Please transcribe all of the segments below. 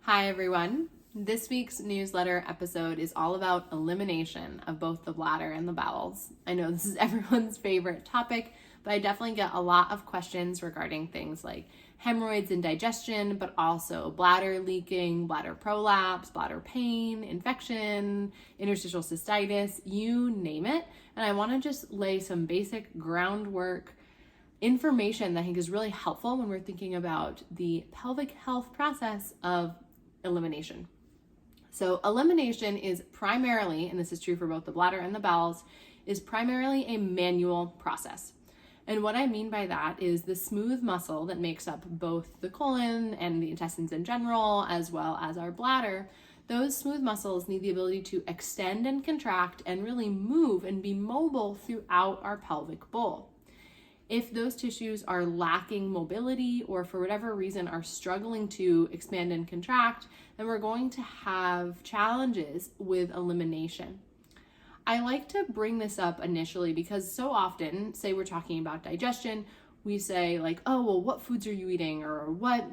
Hi everyone. This week's newsletter episode is all about elimination of both the bladder and the bowels. I know this is everyone's favorite topic, but I definitely get a lot of questions regarding things like hemorrhoids and digestion, but also bladder leaking, bladder prolapse, bladder pain, infection, interstitial cystitis, you name it. And I want to just lay some basic groundwork information that I think is really helpful when we're thinking about the pelvic health process of elimination. So elimination is primarily, and this is true for both the bladder and the bowels, is primarily a manual process. And what I mean by that is the smooth muscle that makes up both the colon and the intestines in general, as well as our bladder. Those smooth muscles need the ability to extend and contract and really move and be mobile throughout our pelvic bowl. If those tissues are lacking mobility or for whatever reason are struggling to expand and contract, then we're going to have challenges with elimination. I like to bring this up initially because so often, say we're talking about digestion, we say like, oh, well, what foods are you eating? Or what,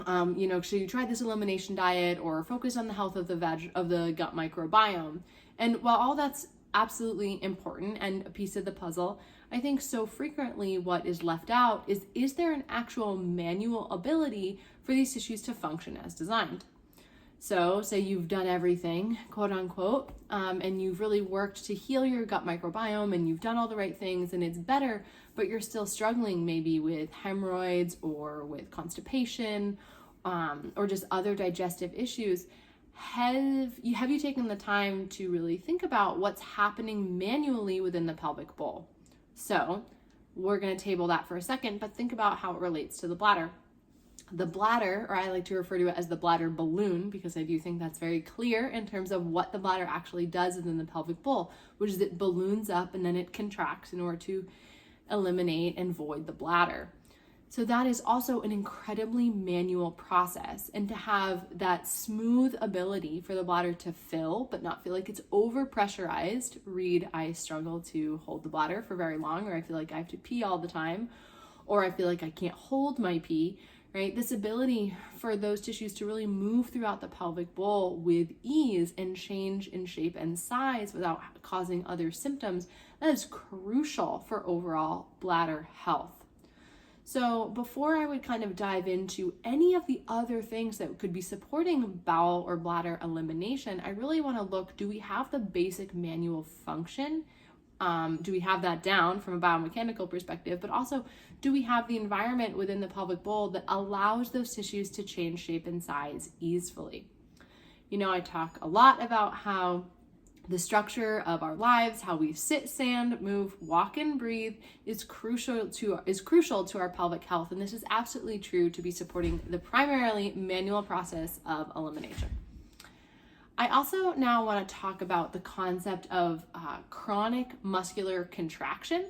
should you try this elimination diet or focus on the health of the gut microbiome? And while all that's absolutely important and a piece of the puzzle, I think so frequently what is left out is there an actual manual ability for these tissues to function as designed? So say you've done everything, quote unquote, and you've really worked to heal your gut microbiome and you've done all the right things and it's better, but you're still struggling maybe with hemorrhoids or with constipation or just other digestive issues. Have you taken the time to really think about what's happening manually within the pelvic bowl? So we're going to table that for a second, but think about how it relates to the bladder. The bladder, or I like to refer to it as the bladder balloon, because I do think that's very clear in terms of what the bladder actually does within the pelvic bowl, which is it balloons up and then it contracts in order to eliminate and void the bladder. So that is also an incredibly manual process, and to have that smooth ability for the bladder to fill but not feel like it's over pressurized. Read, I struggle to hold the bladder for very long, or I feel like I have to pee all the time, or I feel like I can't hold my pee, right? This ability for those tissues to really move throughout the pelvic bowl with ease and change in shape and size without causing other symptoms, that is crucial for overall bladder health. So before I would kind of dive into any of the other things that could be supporting bowel or bladder elimination, I really want to look, do we have the basic manual function? Do we have that down from a biomechanical perspective? But also, do we have the environment within the pelvic bowl that allows those tissues to change shape and size easily? I talk a lot about how the structure of our lives, how we sit, stand, move, walk, and breathe is crucial to our pelvic health. And this is absolutely true to be supporting the primarily manual process of elimination. I also now want to talk about the concept of chronic muscular contraction,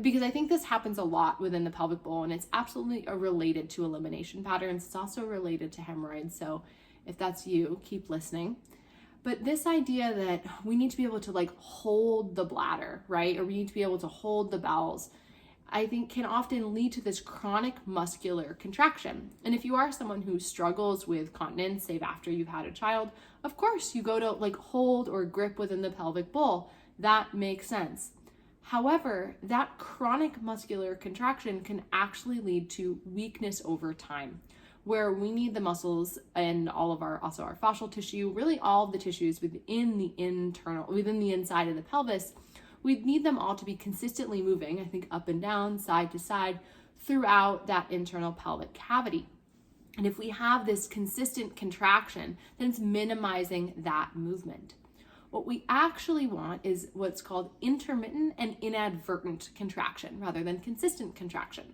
because I think this happens a lot within the pelvic bowl, and it's absolutely related to elimination patterns. It's also related to hemorrhoids. So if that's you, keep listening. But this idea that we need to be able to hold the bladder, right? Or we need to be able to hold the bowels, I think can often lead to this chronic muscular contraction. And if you are someone who struggles with continence, say after you've had a child, of course you go to hold or grip within the pelvic bowl. That makes sense. However, that chronic muscular contraction can actually lead to weakness over time, where we need the muscles and all of our fascial tissue, really all of the tissues within the inside of the pelvis, we need them all to be consistently moving, I think up and down, side to side, throughout that internal pelvic cavity. And if we have this consistent contraction, then it's minimizing that movement. What we actually want is what's called intermittent and inadvertent contraction rather than consistent contraction.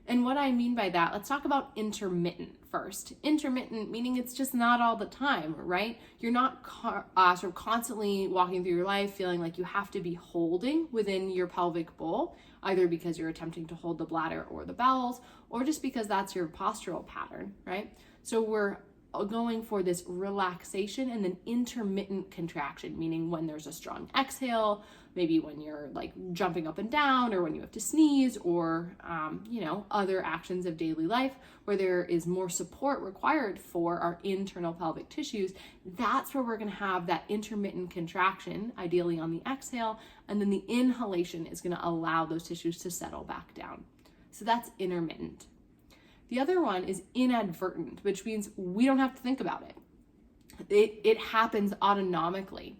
And what I mean by that, let's talk about intermittent first. Intermittent meaning it's just not all the time, right? You're not sort of constantly walking through your life feeling like you have to be holding within your pelvic bowl, either because you're attempting to hold the bladder or the bowels, or just because that's your postural pattern, right? So we're going for this relaxation and then intermittent contraction, meaning when there's a strong exhale, maybe when you're like jumping up and down, or when you have to sneeze, or other actions of daily life where there is more support required for our internal pelvic tissues. That's where we're going to have that intermittent contraction, ideally on the exhale, and then the inhalation is going to allow those tissues to settle back down. So that's intermittent. The other one is inadvertent, which means we don't have to think about it. It happens autonomically.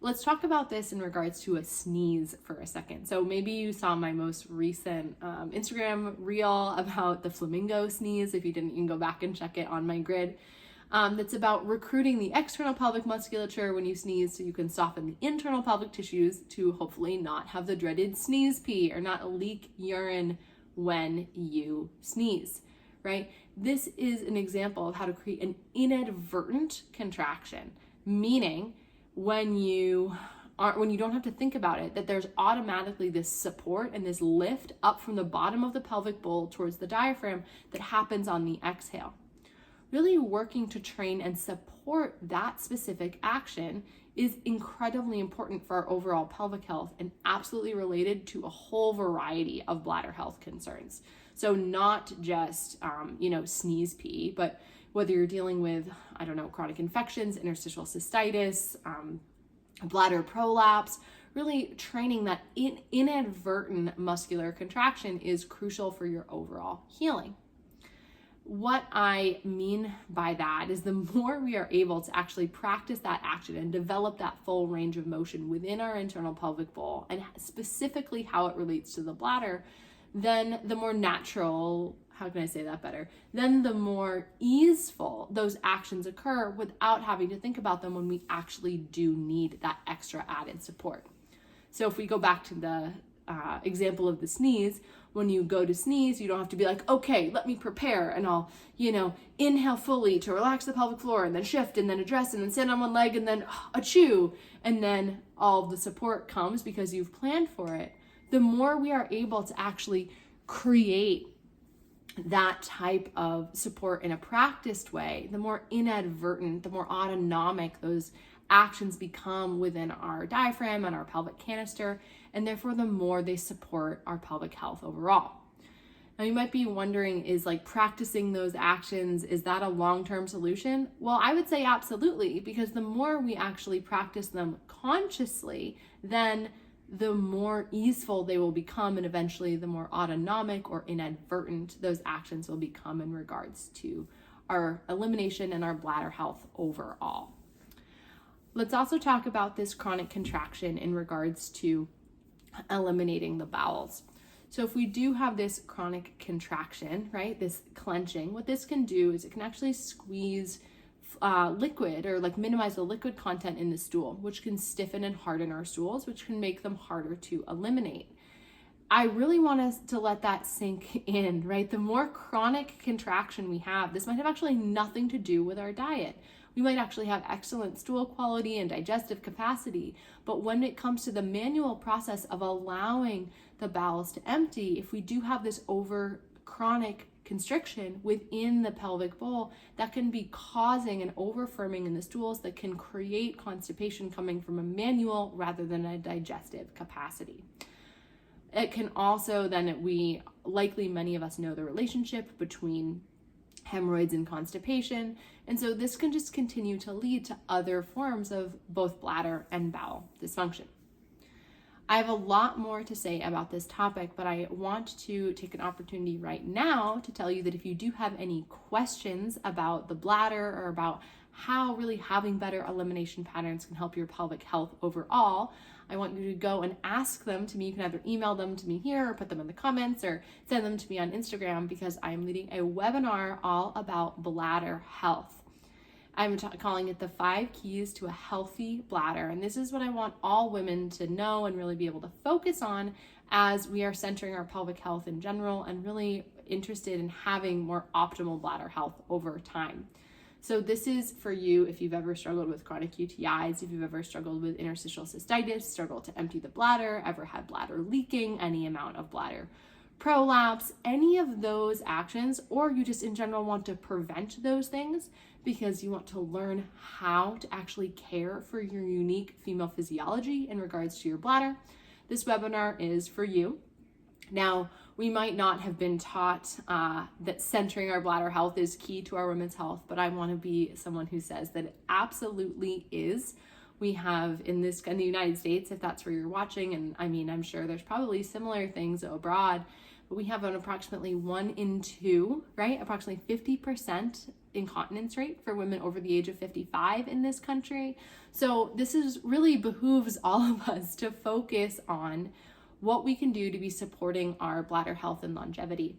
Let's talk about this in regards to a sneeze for a second. So maybe you saw my most recent Instagram reel about the flamingo sneeze. If you didn't, you can go back and check it on my grid. That's about recruiting the external pelvic musculature when you sneeze so you can soften the internal pelvic tissues to hopefully not have the dreaded sneeze pee or not leak urine when you sneeze, right? This is an example of how to create an inadvertent contraction, meaning when you don't have to think about it, that there's automatically this support and this lift up from the bottom of the pelvic bowl towards the diaphragm that happens on the exhale. Really working to train and support that specific action is incredibly important for our overall pelvic health and absolutely related to a whole variety of bladder health concerns. So not just, sneeze pee, but whether you're dealing with, chronic infections, interstitial cystitis, bladder prolapse, really training that inadvertent muscular contraction is crucial for your overall healing. What I mean by that is the more we are able to actually practice that action and develop that full range of motion within our internal pelvic bowl, and specifically how it relates to the bladder, then the more natural, then the more easeful those actions occur without having to think about them when we actually do need that extra added support. So if we go back to the example of the sneeze, when you go to sneeze, you don't have to be like, okay, let me prepare and I'll, inhale fully to relax the pelvic floor and then shift and then address and then stand on one leg and then achoo. And then all the support comes because you've planned for it. The more we are able to actually create that type of support in a practiced way, the more inadvertent, the more autonomic those actions become within our diaphragm and our pelvic canister, and therefore the more they support our pelvic health overall. Now you might be wondering, is practicing those actions, is that a long-term solution? Well, I would say absolutely, because the more we actually practice them consciously, then the more easeful they will become, and eventually the more autonomic or inadvertent those actions will become in regards to our elimination and our bladder health overall. Let's also talk about this chronic contraction in regards to eliminating the bowels. So if we do have this chronic contraction, right, this clenching, what this can do is it can actually squeeze liquid, or minimize the liquid content in the stool, which can stiffen and harden our stools, which can make them harder to eliminate. I really want us to let that sink in, right? The more chronic contraction we have, this might have actually nothing to do with our diet. We might actually have excellent stool quality and digestive capacity, but when it comes to the manual process of allowing the bowels to empty, if we do have this over chronic constriction within the pelvic bowl, that can be causing an overfirming in the stools that can create constipation coming from a manual rather than a digestive capacity. It can also many of us know the relationship between hemorrhoids and constipation, and so this can just continue to lead to other forms of both bladder and bowel dysfunction. I have a lot more to say about this topic, but I want to take an opportunity right now to tell you that if you do have any questions about the bladder or about how really having better elimination patterns can help your pelvic health overall, I want you to go and ask them to me. You can either email them to me here or put them in the comments or send them to me on Instagram, because I am leading a webinar all about bladder health. I'm calling it the 5 keys to a healthy bladder. And this is what I want all women to know and really be able to focus on as we are centering our pelvic health in general and really interested in having more optimal bladder health over time. So this is for you if you've ever struggled with chronic UTIs, if you've ever struggled with interstitial cystitis, struggled to empty the bladder, ever had bladder leaking, any amount of bladder prolapse, any of those actions, or you just in general want to prevent those things, because you want to learn how to actually care for your unique female physiology in regards to your bladder, this webinar is for you. Now, we might not have been taught that centering our bladder health is key to our women's health, but I want to be someone who says that it absolutely is. We have in the United States, if that's where you're watching, and I mean, I'm sure there's probably similar things abroad, but we have an approximately 1 in 2, right? Approximately 50% incontinence rate for women over the age of 55 in this country. So this is really behooves all of us to focus on what we can do to be supporting our bladder health and longevity.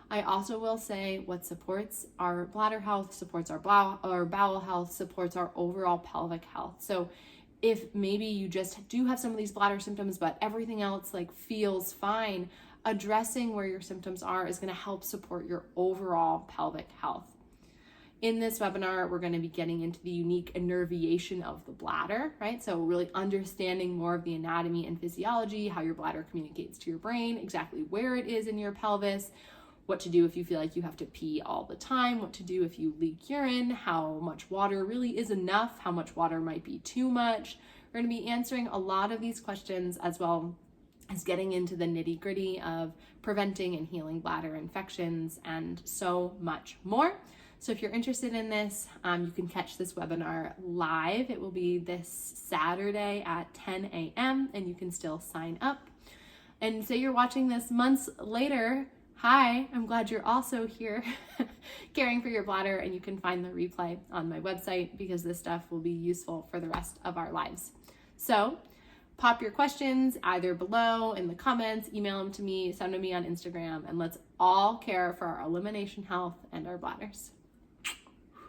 I also will say what supports our bladder health, supports our bowel health, supports our overall pelvic health. So if maybe you just do have some of these bladder symptoms, but everything else like feels fine, addressing where your symptoms are is going to help support your overall pelvic health. In this webinar, we're going to be getting into the unique innervation of the bladder, right? So really understanding more of the anatomy and physiology, how your bladder communicates to your brain, exactly where it is in your pelvis, what to do if you feel like you have to pee all the time, what to do if you leak urine, how much water really is enough, how much water might be too much. We're going to be answering a lot of these questions as well as getting into the nitty-gritty of preventing and healing bladder infections and so much more. So if you're interested in this, you can catch this webinar live. It will be this Saturday at 10 a.m. and you can still sign up. And say you're watching this months later, hi, I'm glad you're also here caring for your bladder, and you can find the replay on my website because this stuff will be useful for the rest of our lives. So pop your questions either below in the comments, email them to me, send them to me on Instagram, and let's all care for our elimination health and our bladders.